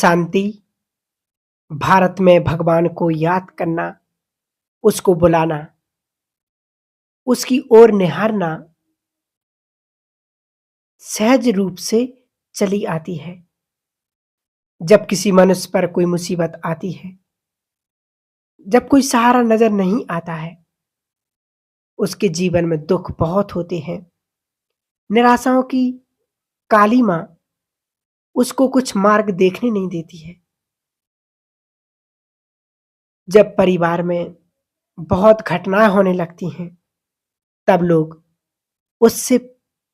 शांति, भारत में भगवान को याद करना, उसको बुलाना, उसकी ओर निहारना सहज रूप से चली आती है। जब किसी मनुष्य पर कोई मुसीबत आती है, जब कोई सहारा नज़र नहीं आता है, उसके जीवन में दुःख बहुत होते हैं। निराशाओं की कालीमा उसको कुछ मार्ग देखने नहीं देती है। जब परिवार में बहुत घटनाएँ होने लगती हैं, तब लोग उससे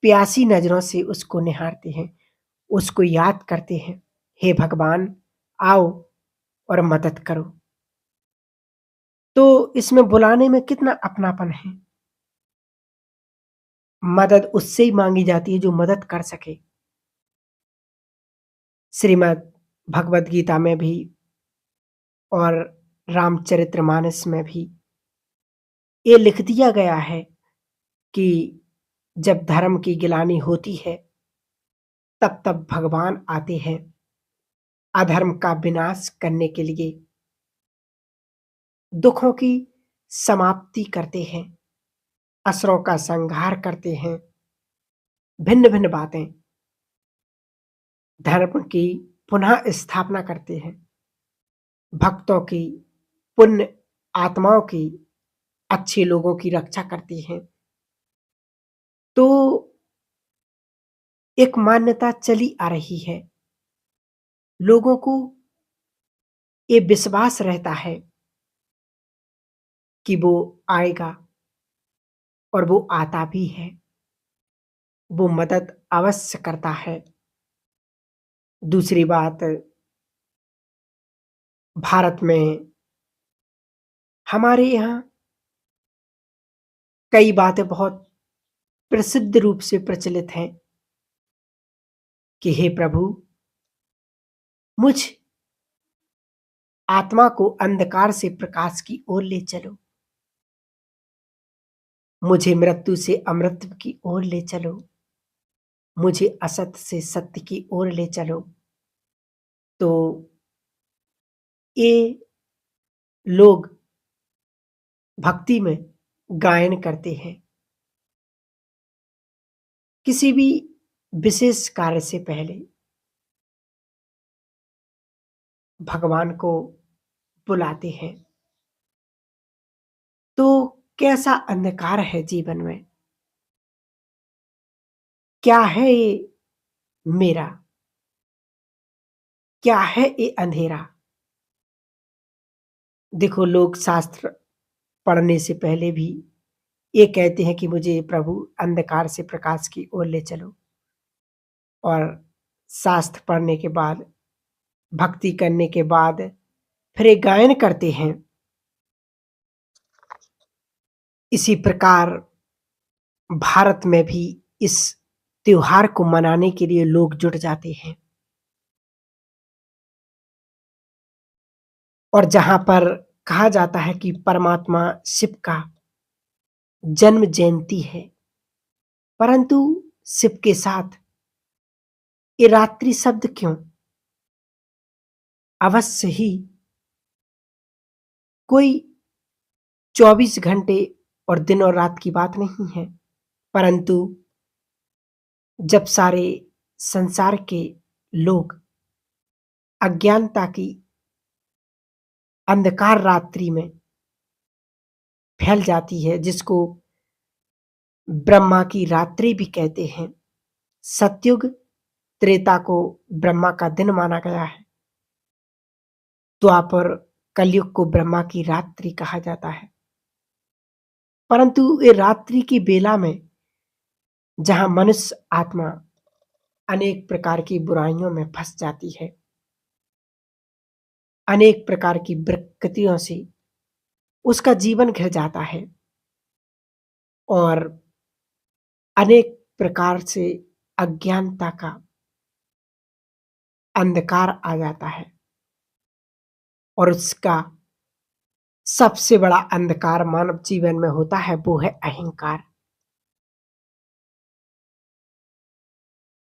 प्यासी नज़रों से उसको निहारते हैं, उसको याद करते हैं, हे भगवान आओ और मदद करो। तो इसमें बुलाने में कितना अपनापन है। मदद उससे ही माँगी जाती है जो मदद कर सके। श्रीमद् भगवद गीता में भी और रामचरितमानस में भी ये लिख दिया गया है कि जब धर्म की गिलानी होती है, तब भगवान आते हैं अधर्म का विनाश करने के लिए, दुखों की समाप्ति करते हैं, असुरों का संहार करते हैं, भिन्न-भिन्न बातें धर्म की पुनः स्थापना करते हैं, भक्तों की, पुण्य आत्माओं की, अच्छे लोगों की रक्षा करते हैं। तो एक मान्यता चली आ रही है, लोगों को ये विश्वास रहता है कि वो आएगा और वो आता भी है, वो मदद अवश्य करता है। दूसरी बात, भारत में हमारे यहाँ कई बातें बहुत प्रसिद्ध रूप से प्रचलित हैं कि हे प्रभु, मुझ आत्मा को अंधकार से प्रकाश की ओर ले चलो, मुझे मृत्यु से अमृत की ओर ले चलो, मुझे असत से सत्य की ओर ले चलो। तो ये लोग भक्ति में गायन करते हैं। किसी भी विशेष कार्य से पहले भगवान को बुलाते हैं। तो कैसा अंधकार है जीवन में? क्या है ये मेरा? क्या है ये अंधेरा? देखो, लोग शास्त्र पढ़ने से पहले भी ये कहते हैं कि मुझे प्रभु अंधकार से प्रकाश की ओर ले चलो, और शास्त्र पढ़ने के बाद, भक्ति करने के बाद फिर एक गायन करते हैं। इसी प्रकार भारत में भी इस त्योहार को मनाने के लिए लोग जुट जाते हैं, और जहां पर कहा जाता है कि परमात्मा शिव का जन्म जयंती है, परंतु शिव के साथ ये रात्रि शब्द क्यों? अवश्य ही कोई 24 घंटे और दिन और रात की बात नहीं है, परंतु जब सारे संसार के लोग अज्ञानता की अंधकार रात्रि में फैल जाती है, जिसको ब्रह्मा की रात्रि भी कहते हैं। सतयुग त्रेता को ब्रह्मा का दिन माना गया है, द्वापर कलयुग को ब्रह्मा की रात्रि कहा जाता है। परंतु ये रात्रि की बेला में जहां मनुष्य आत्मा अनेक प्रकार की बुराइयों में फंस जाती है, अनेक प्रकार की विकृतियों से उसका जीवन घिर जाता है, और अनेक प्रकार से अज्ञानता का अंधकार आ जाता है, और उसका सबसे बड़ा अंधकार मानव जीवन में होता है, वो है अहंकार।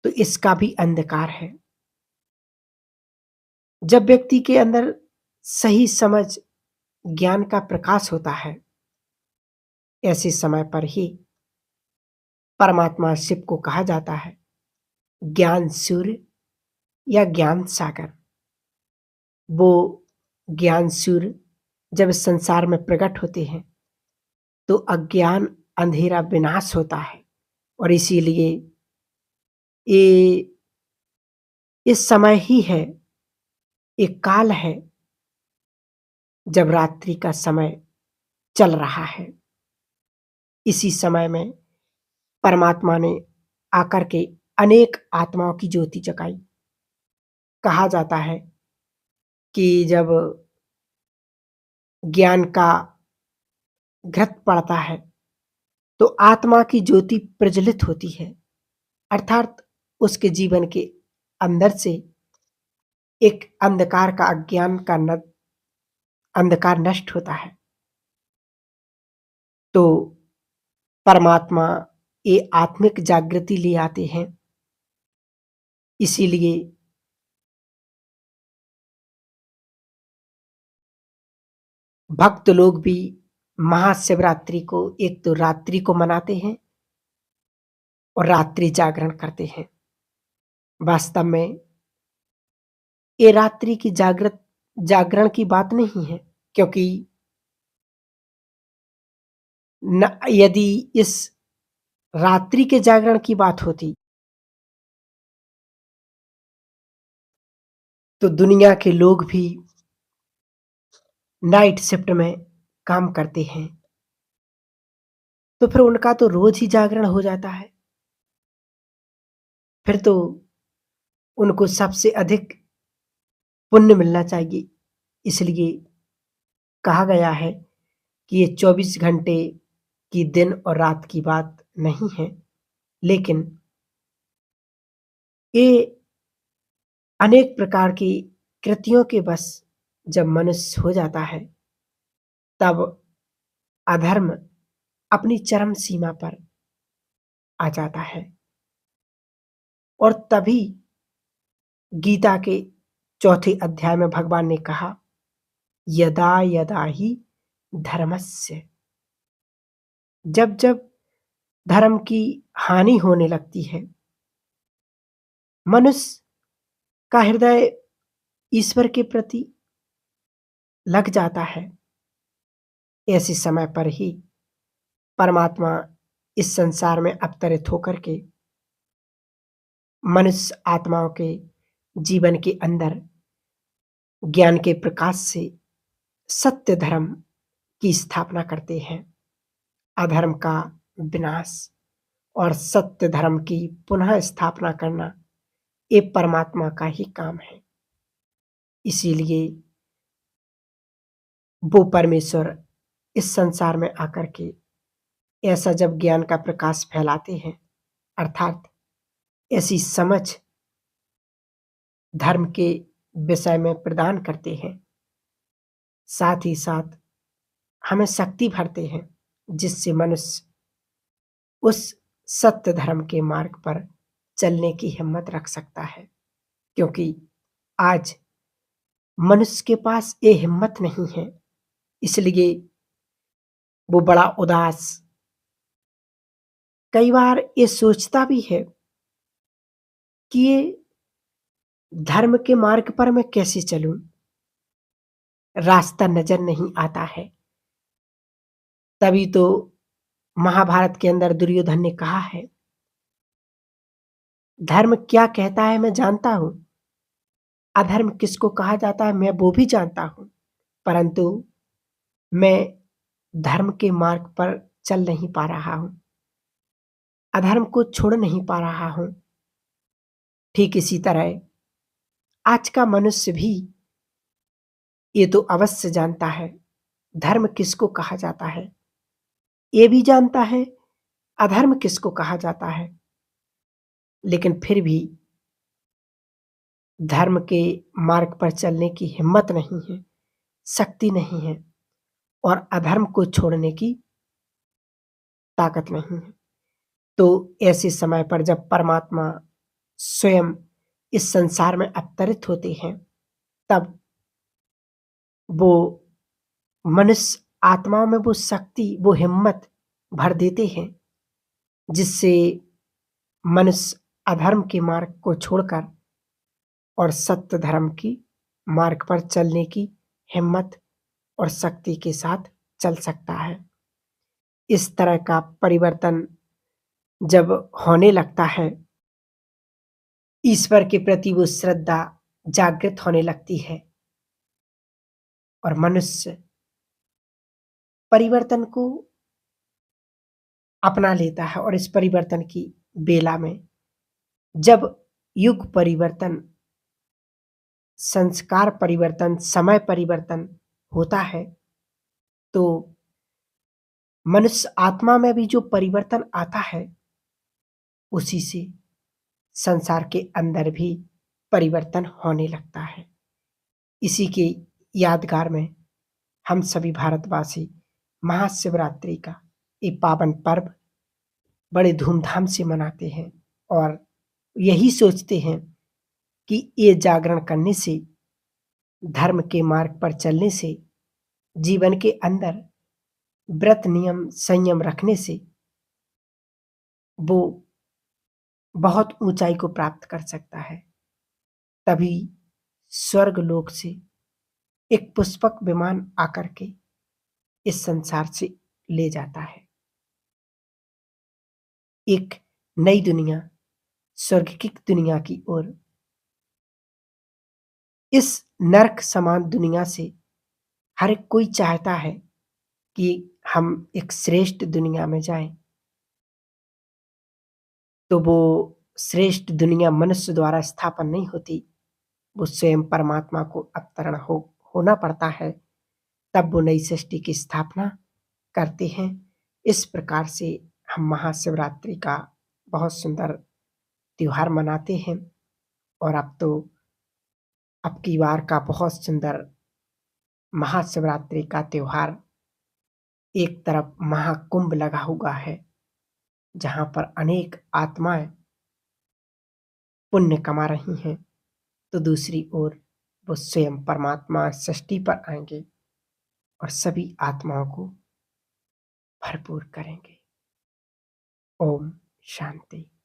तो इसका भी अंधकार है। जब व्यक्ति के अंदर सही समझ, ज्ञान का प्रकाश होता है, ऐसे समय पर ही परमात्मा शिव को कहा जाता है ज्ञान सूर्य या ज्ञान सागर। वो ज्ञान सूर्य जब इस संसार में प्रकट होते हैं तो अज्ञान, अंधेरा विनाश होता है। और इसीलिए ये इस समय ही है, एक काल है जब रात्रि का समय चल रहा है। इसी समय में परमात्मा ने आकर के अनेक आत्माओं की ज्योति जगाई। कहा जाता है कि जब ज्ञान का घृत पड़ता है तो आत्मा की ज्योति प्रज्वलित होती है, अर्थात उसके जीवन के अंदर से एक अंधकार का, अज्ञान का अंधकार नष्ट होता है। तो परमात्मा ये आत्मिक जागृति ले आते हैं। इसीलिए भक्त लोग भी महाशिवरात्रि को एक तो रात्रि को मनाते हैं और रात्रि जागरण करते हैं। वास्तव में ये रात्रि की जागरण की बात नहीं है, क्योंकि न यदि इस रात्रि के जागरण की बात होती तो दुनिया के लोग भी नाइट शिफ्ट में काम करते हैं, तो फिर उनका तो रोज ही जागरण हो जाता है। फिर तो उनको सबसे अधिक पुण्य मिलना चाहिए। इसलिए कहा गया है कि ये 24 घंटे की दिन और रात की बात नहीं है, लेकिन ये अनेक प्रकार की कृतियों के बस जब मनुष्य हो जाता है, तब अधर्म अपनी चरम सीमा पर आ जाता है। और तभी गीता के चौथे अध्याय में भगवान ने कहा, यदा यदा ही धर्मस्य, जब जब धर्म की हानि होने लगती है, मनुष्य का हृदय ईश्वर के प्रति लग जाता है, ऐसे समय पर ही परमात्मा इस संसार में अवतरित होकर के मनुष्य आत्माओं के जीवन के अंदर ज्ञान के प्रकाश से सत्य धर्म की स्थापना करते हैं। अधर्म का विनाश और सत्य धर्म की पुनः स्थापना करना ये परमात्मा का ही काम है। इसीलिए वो परमेश्वर इस संसार में आकर के ऐसा जब ज्ञान का प्रकाश फैलाते हैं, अर्थात ऐसी समझ धर्म के विषय में प्रदान करते हैं, साथ ही साथ हमें शक्ति भरते हैं, जिससे मनुष्य उस सत्य धर्म के मार्ग पर चलने की हिम्मत रख सकता है। क्योंकि आज मनुष्य के पास ये हिम्मत नहीं है, इसलिए वो बड़ा उदास, कई बार ये सोचता भी है कि ये धर्म के मार्ग पर मैं कैसे चलूं, रास्ता नजर नहीं आता है। तभी तो महाभारत के अंदर दुर्योधन ने कहा है, धर्म क्या कहता है मैं जानता हूं, अधर्म किसको कहा जाता है मैं वो भी जानता हूं, परंतु मैं धर्म के मार्ग पर चल नहीं पा रहा हूं, अधर्म को छोड़ नहीं पा रहा हूं। ठीक इसी तरह आज का मनुष्य भी ये तो अवश्य जानता है धर्म किसको कहा जाता है, ये भी जानता है अधर्म किसको कहा जाता है, लेकिन फिर भी धर्म के मार्ग पर चलने की हिम्मत नहीं है, शक्ति नहीं है और अधर्म को छोड़ने की ताकत नहीं है। तो ऐसे समय पर जब परमात्मा स्वयं इस संसार में अवतरित होते हैं, तब वो मनुष्य आत्माओं में वो शक्ति, वो हिम्मत भर देते हैं, जिससे मनुष्य अधर्म के मार्ग को छोड़कर और सत्य धर्म की मार्ग पर चलने की हिम्मत और शक्ति के साथ चल सकता है। इस तरह का परिवर्तन जब होने लगता है, ईश्वर के प्रति वो श्रद्धा जागृत होने लगती है और मनुष्य परिवर्तन को अपना लेता है। और इस परिवर्तन की बेला में जब युग परिवर्तन, संस्कार परिवर्तन, समय परिवर्तन होता है, तो मनुष्य आत्मा में भी जो परिवर्तन आता है, उसी से संसार के अंदर भी परिवर्तन होने लगता है। इसी के यादगार में हम सभी भारतवासी महाशिवरात्रि का ये पावन पर्व बड़े धूमधाम से मनाते हैं और यही सोचते हैं कि ये जागरण करने से, धर्म के मार्ग पर चलने से, जीवन के अंदर व्रत, नियम, संयम रखने से वो बहुत ऊंचाई को प्राप्त कर सकता है। तभी स्वर्ग लोक से एक पुष्पक विमान आकर के इस संसार से ले जाता है। एक नई दुनिया, स्वर्ग की दुनिया की ओर। इस नरक समान दुनिया से हर एक कोई चाहता है कि हम एक श्रेष्ठ दुनिया में जाएं। तो वो श्रेष्ठ दुनिया मनुष्य द्वारा स्थापन नहीं होती, वो स्वयं परमात्मा को अवतरण होना पड़ता है, तब वो नई सृष्टि की स्थापना करते हैं। इस प्रकार से हम महाशिवरात्रि का बहुत सुंदर त्योहार मनाते हैं। और अब की बार का बहुत सुंदर महाशिवरात्रि का त्योहार, एक तरफ महाकुंभ लगा हुआ है, जहां पर अनेक आत्माएं पुण्य कमा रही हैं, तो दूसरी ओर वो स्वयं परमात्मा सृष्टि पर आएंगे और सभी आत्माओं को भरपूर करेंगे। ओम शांति।